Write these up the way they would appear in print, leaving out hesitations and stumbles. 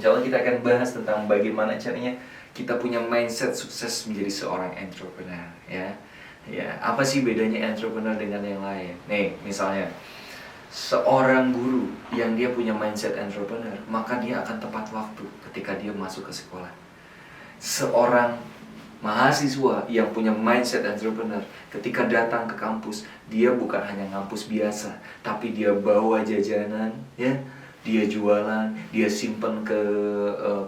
Insya Allah kita akan bahas tentang bagaimana caranya kita punya mindset sukses menjadi seorang entrepreneur, ya. Ya, apa sih bedanya entrepreneur dengan yang lain? Nih, misalnya seorang guru yang dia punya mindset entrepreneur, maka dia akan tepat waktu ketika dia masuk ke sekolah. Seorang mahasiswa yang punya mindset entrepreneur, ketika datang ke kampus, dia bukan hanya ngampus biasa, tapi dia bawa jajanan, ya. Dia jualan, dia simpen ke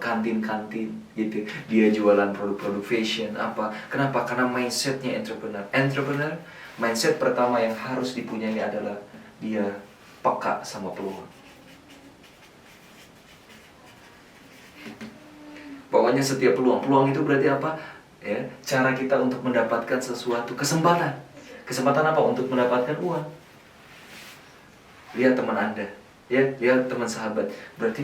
kantin-kantin gitu. Dia jualan produk-produk fashion apa. Kenapa? Karena mindsetnya entrepreneur. Entrepreneur, mindset pertama yang harus dipunyai adalah dia peka sama peluang. Pokoknya setiap peluang itu berarti apa? Ya, cara kita untuk mendapatkan sesuatu, kesempatan. Kesempatan apa? Untuk mendapatkan uang. Lihat teman Anda, ya, lihat teman sahabat. Berarti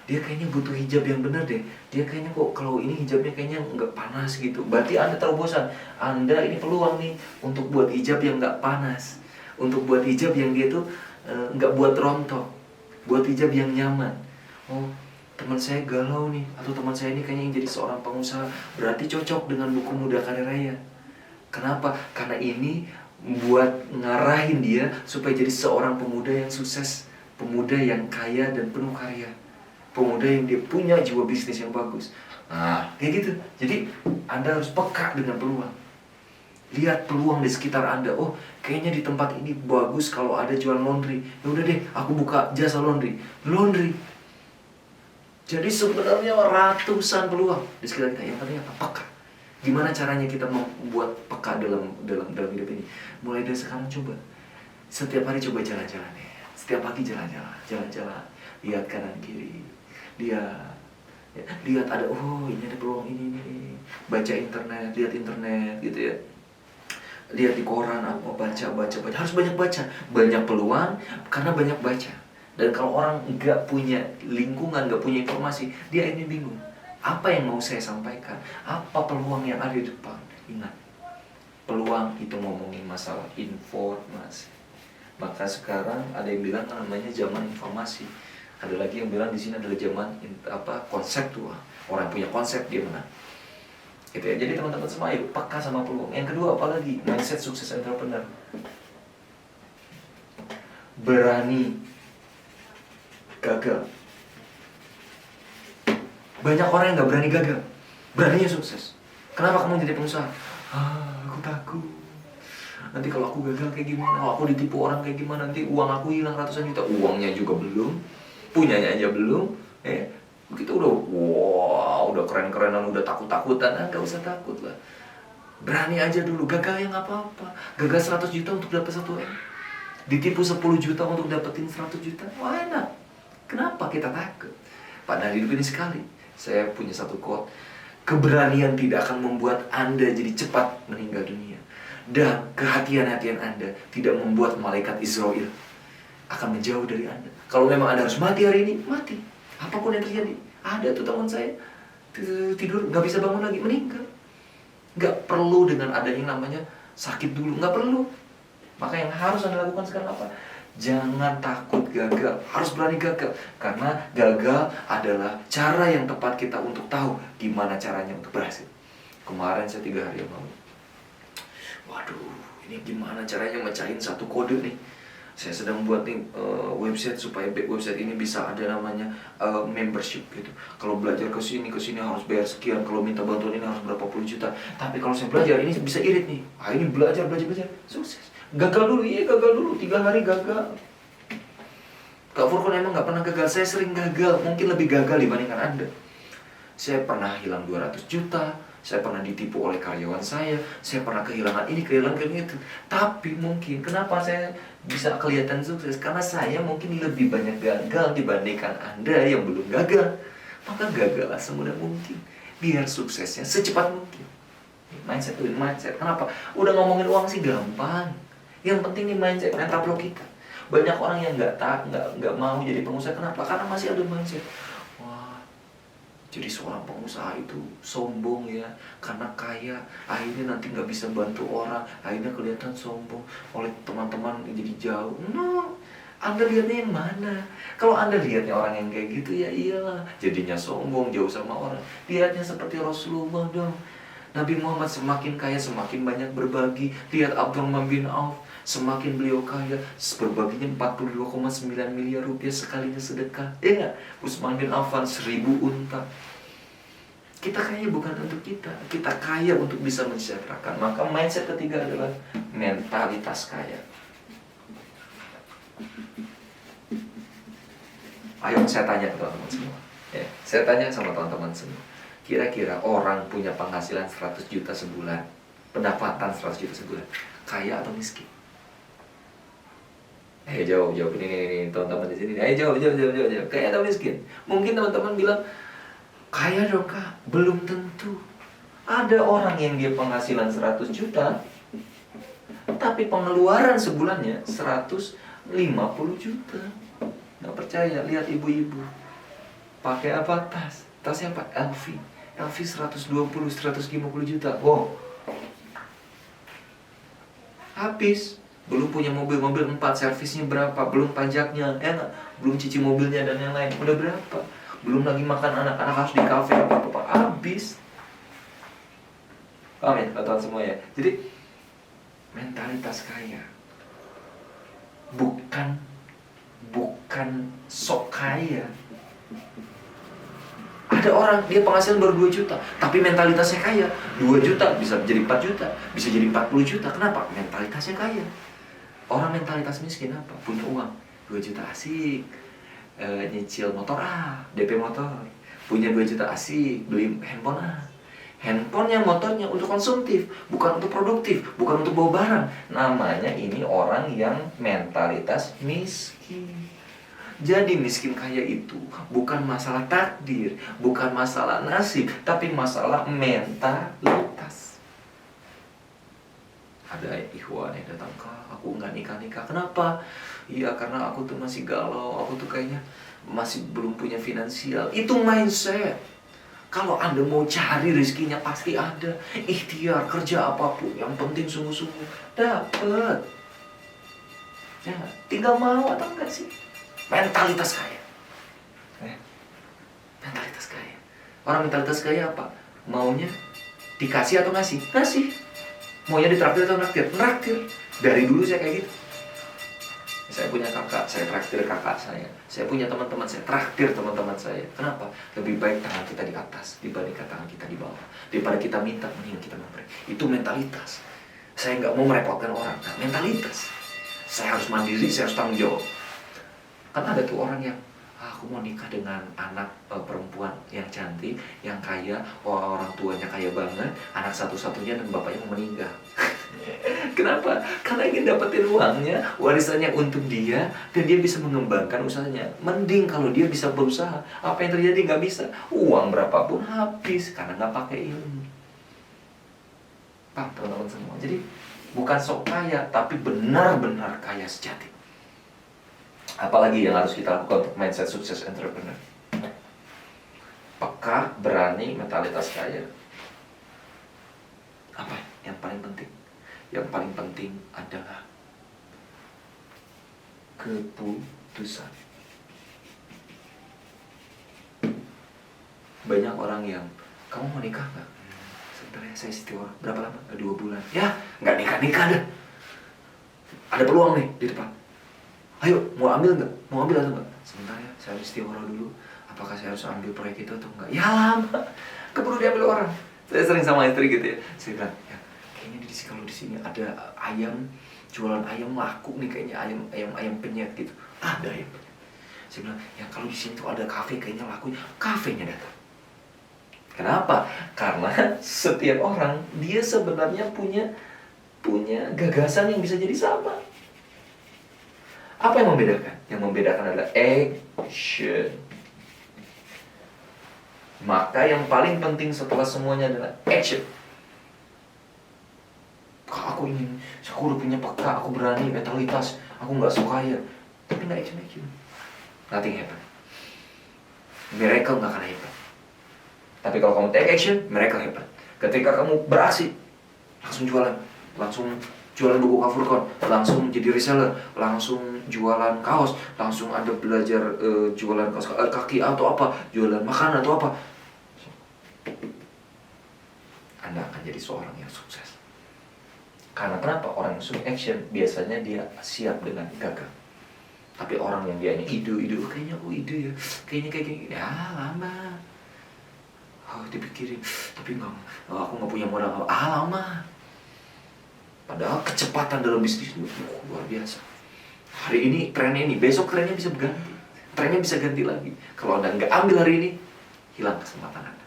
dia kayaknya butuh hijab yang benar deh. Dia kayaknya kok kalau ini hijabnya kayaknya nggak panas gitu. Berarti Anda terobosan. Anda ini peluang nih untuk buat hijab yang nggak panas, untuk buat hijab yang dia tuh nggak buat rontok, buat hijab yang nyaman. Teman saya galau nih, atau teman saya ini kayaknya yang jadi seorang pengusaha, berarti cocok dengan buku Muda Kaya Raya. Kenapa? Karena ini buat ngarahin dia supaya jadi seorang pemuda yang sukses, pemuda yang kaya dan penuh karya, pemuda yang dia punya jiwa bisnis yang bagus. Nah, kayak gitu. Jadi Anda harus peka dengan peluang. Lihat peluang di sekitar Anda. Kayaknya di tempat ini bagus kalau ada jual laundry. Ya udah deh, aku buka jasa laundry. Jadi sebenarnya ratusan peluang di sekitar kita. Yang penting apa? Peka. Gimana caranya kita membuat peka dalam hidup ini? Mulai dari sekarang coba. Setiap hari coba jalan-jalan ya. Setiap pagi jalan-jalan. Lihat kanan kiri. Lihat ada ini ada peluang ini. Baca internet, lihat internet gitu ya. Lihat di koran apa, baca. Harus banyak baca. Banyak peluang karena banyak baca. Dan kalau orang nggak punya lingkungan, nggak punya informasi, dia ini bingung. Apa yang mau saya sampaikan? Apa peluang yang ada di depan? Ingat, peluang itu ngomongin masalah informasi. Maka sekarang ada yang bilang namanya zaman informasi. Ada lagi yang bilang di sini adalah zaman konseptual. Orang yang punya konsep dia menang. Gitu ya. Jadi teman-teman semua yuk peka sama peluang. Yang kedua apalagi? Mindset sukses entrepreneur. Berani gagal. Banyak orang yang gak berani gagal, beraninya sukses. Kenapa kamu jadi pengusaha? Aku takut. Nanti kalau aku gagal kayak gimana? Kalau aku ditipu orang kayak gimana? Nanti uang aku hilang ratusan juta. Uangnya juga belum, punyanya aja belum. Begitu udah keren-kerenan, udah takut-takutan. Gak usah takut lah. Berani aja dulu, gagal ya gak apa-apa. Gagal 100 juta untuk dapat 1 M. Ditipu 10 juta untuk dapetin 100 juta. Wah enak. Kenapa kita takut? Padahal hidup ini sekali. Saya punya satu quote. Keberanian tidak akan membuat Anda jadi cepat meninggal dunia. Dan kehati-hatian Anda tidak membuat malaikat Israel akan menjauh dari Anda. Kalau memang Anda harus mati hari ini, mati. Apapun yang terjadi. Ada tuh teman saya tidur gak bisa bangun lagi, meninggal. Gak perlu dengan adanya yang namanya sakit dulu. Gak perlu. Maka yang harus Anda lakukan sekarang apa? Jangan takut gagal, harus berani gagal. Karena gagal adalah cara yang tepat kita untuk tahu gimana caranya untuk berhasil. Kemarin saya 3 hari yang lalu, waduh, ini gimana caranya mecahin satu kode nih. Saya sedang buat nih website supaya website ini bisa ada namanya membership gitu. Kalau belajar ke sini harus bayar sekian. Kalau minta bantuan ini harus berapa puluh juta. Tapi kalau saya belajar ini bisa irit nih. Ini belajar, sukses. Gagal dulu, 3 hari gagal. Kak Furkon emang gak pernah gagal. Saya sering gagal, mungkin lebih gagal dibandingkan Anda. Saya pernah hilang 200 juta. Saya pernah ditipu oleh karyawan saya pernah kehilangan ini, kehilangan itu. Tapi mungkin kenapa saya bisa kelihatan sukses? Karena saya mungkin lebih banyak gagal dibandingkan Anda yang belum gagal. Maka gagallah semudah mungkin, biar suksesnya secepat mungkin. Mindset. Kenapa? Udah ngomongin uang sih gampang. Yang penting nih mindset, mental block kita. Banyak orang yang nggak mau jadi pengusaha. Kenapa? Karena masih ada mindset. Jadi seorang pengusaha itu sombong ya, karena kaya, akhirnya nanti nggak bisa bantu orang, akhirnya kelihatan sombong oleh teman-teman jadi jauh. Anda lihatnya yang mana? Kalau Anda lihatnya orang yang kayak gitu, ya iyalah, jadinya sombong, jauh sama orang. Lihatnya seperti Rasulullah dong. Nabi Muhammad semakin kaya, semakin banyak berbagi. Lihat Abdurrahman bin Auf, semakin beliau kaya, berbaginya 42,9 miliar rupiah sekalinya sedekah. Ya nggak? Utsman bin Affan 1000 unta. Kita kaya bukan untuk kita kaya untuk bisa mensejahterakan. Maka mindset ketiga adalah mentalitas kaya. Ayo saya tanya ke teman-teman semua ya. Saya tanya sama teman-teman semua, kira-kira orang punya penghasilan 100 juta sebulan, pendapatan 100 juta sebulan, kaya atau miskin? Jawab ini teman-teman di sini. Jawab. Kaya atau miskin? Mungkin teman-teman bilang kaya dong kak. Belum tentu. Ada orang yang dia penghasilan 100 juta tapi pengeluaran sebulannya 150 juta. Nggak percaya, lihat ibu-ibu pakai apa tas? Tasnya apa? LV 120-150 juta. Wow, habis. Belum punya mobil 4, servisnya berapa? Belum pajaknya, enak. Belum cuci mobilnya dan yang lain. Udah berapa? Belum lagi makan anak-anak harus di kafe apa-apa. Habis. Paham ya, teman semua ya? Jadi mentalitas kaya bukan sok kaya. Ada orang dia penghasilan baru 2 juta tapi mentalitasnya kaya. 2 juta bisa jadi 4 juta, bisa jadi 40 juta. Kenapa? Mentalitasnya kaya. Orang mentalitas miskin apa? Punya uang 2 juta asik, nyicil motor DP motor. Punya 2 juta asik, beli handphone handphonenya, motornya untuk konsumtif, bukan untuk produktif, bukan untuk bawa barang. Namanya ini orang yang mentalitas miskin. Jadi miskin kaya itu bukan masalah takdir, bukan masalah nasib, tapi masalah mentalitas. Ada ikhwan yang datang, kak, aku nggak nikah. Kenapa? Iya karena aku tuh masih galau, aku tuh kayaknya masih belum punya finansial. Itu mindset. Kalau Anda mau cari rezekinya pasti ada. Ikhtiar, kerja apapun, yang penting sungguh-sungguh dapat. Ya, tinggal mau atau enggak sih? Mentalitas kaya. Mentalitas kaya. Orang mentalitas kaya apa? Maunya dikasih atau ngasih? Ngasih. Maunya ditraktir atau naktir? Naktir. Dari dulu saya kayak gitu. Saya punya kakak, saya traktir kakak saya. Saya punya teman-teman, saya traktir teman-teman saya. Kenapa? Lebih baik tangan kita di atas dibandingkan tangan kita di bawah. Daripada kita minta, mending kita memberi. Itu mentalitas. Saya nggak mau merepotkan orang. Nah, mentalitas. Saya harus mandiri, saya harus tanggung jawab. Kan ada tuh orang yang aku mau nikah dengan anak perempuan yang cantik, yang kaya, orang tuanya kaya banget, anak satu-satunya dan bapaknya mau meninggal. Kenapa? Karena ingin dapetin uangnya, warisannya untuk dia, dan dia bisa mengembangkan usahanya. Mending kalau dia bisa berusaha. Apa yang terjadi? Nggak bisa. Uang berapapun habis karena nggak pakai ilmu. Pak, teman-teman semua. Jadi bukan sok kaya, tapi benar-benar kaya sejati. Apalagi yang harus kita lakukan untuk mindset sukses entrepreneur? Peka, berani, mentalitas kaya. Apa yang paling penting? Yang paling penting adalah keputusan. Banyak orang yang, kamu mau nikah nggak? Sebentar ya, saya istiqoroh. Berapa lama? 2 bulan. Ya, nggak nikah dah. Ada peluang nih di depan. Ayo, mau ambil nggak? Mau ambil atau nggak? Sebentar ya, saya istiqoroh dulu. Apakah saya harus ambil proyek itu atau enggak? Ya lama, keburu diambil orang. Saya sering sama istri gitu ya. Saya bilang, ya kayaknya kalau di sini ada ayam, jualan ayam laku nih kayaknya, ayam penyet gitu. Ada ayam penyet. Saya bilang, ya kalau di sini tuh ada kafe kayaknya laku. Kafenya datang. Kenapa? Karena setiap orang dia sebenarnya punya gagasan yang bisa jadi sama. Apa yang membedakan? Yang membedakan adalah action. Maka yang paling penting setelah semuanya adalah action. Aku udah punya peka, aku berani, mentalitas, aku nggak suka ya, tapi nggak action. Nothing happen. Miracle nggak akan happen. Tapi kalau kamu take action, miracle happen. Ketika kamu beraksi, langsung jualan, langsung jualan buku cover con, langsung jadi reseller, langsung jualan kaos, langsung ada belajar jualan kaos kaki atau apa, jualan makanan atau apa. Anda akan jadi seorang yang sukses. Karena kenapa? Orang yang suka action biasanya dia siap dengan gagal. Tapi orang yang dia ide, kayaknya aku ide ya, kayaknya kayak gini, ya lama. Dipikirin, tapi aku nggak punya modal, lama. Padahal kecepatan dalam bisnis itu luar biasa. Hari ini trennya ini, besok trennya bisa berganti, trennya bisa ganti lagi. Kalau Anda nggak ambil hari ini, hilang kesempatan Anda.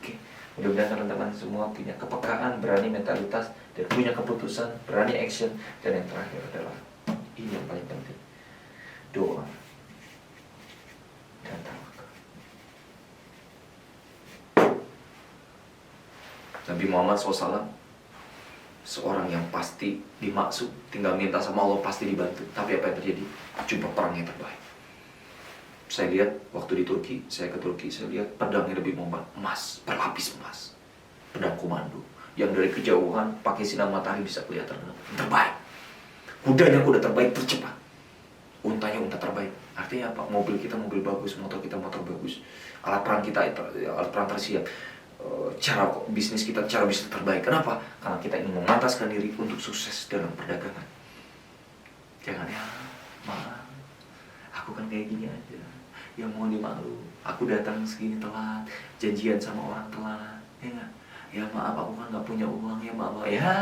Oke, mudah-mudahan teman-teman semua punya kepekaan, berani mentalitas, dan punya keputusan, berani action. Dan yang terakhir adalah ini yang paling penting, doa dan tawakal. Nabi Muhammad SAW seorang yang pasti dimaksud, tinggal minta sama Allah pasti dibantu. Tapi apa yang terjadi? Jumpa perang yang terbaik. Saya lihat waktu di Turki, saya ke Turki, saya lihat pedangnya lebih emas, berlapis emas. Pedang komando yang dari kejauhan pakai sinar matahari bisa kelihatan terbaik. Kudanya kuda terbaik, tercepat. Untanya unta terbaik. Artinya apa? Mobil kita mobil bagus, motor kita motor bagus. Alat perang kita alat perang tersiap. Cara bisnis kita cara bisnis terbaik. Kenapa? Karena kita ingin memantaskan diri untuk sukses dalam perdagangan. Jangan ya, maaf, aku kan kayak gini aja, yang mau dimalu. Aku datang segini telat, janjian sama orang telat, ya nggak? Ya maaf, aku kan nggak punya uang, ya maaf. Ya,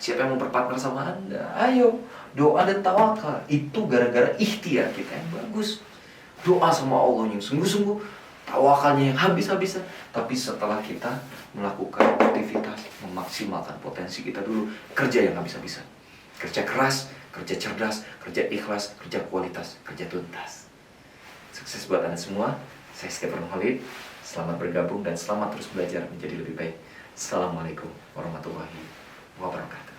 siapa yang mau berpartner sama Anda? Ayo, doa dan tawakal. Itu gara-gara ikhtiar kita yang bagus. Doa sama Allah yang sungguh-sungguh, tawakalnya yang habis-habisan. Tapi setelah kita melakukan aktivitas, memaksimalkan potensi kita dulu, kerja yang habis-habisan. Kerja keras, kerja cerdas, kerja ikhlas, kerja kualitas, kerja tuntas. Sukses buat Anda semua. Saya Stephen Khalid. Selamat bergabung dan selamat terus belajar menjadi lebih baik. Assalamualaikum warahmatullahi wabarakatuh.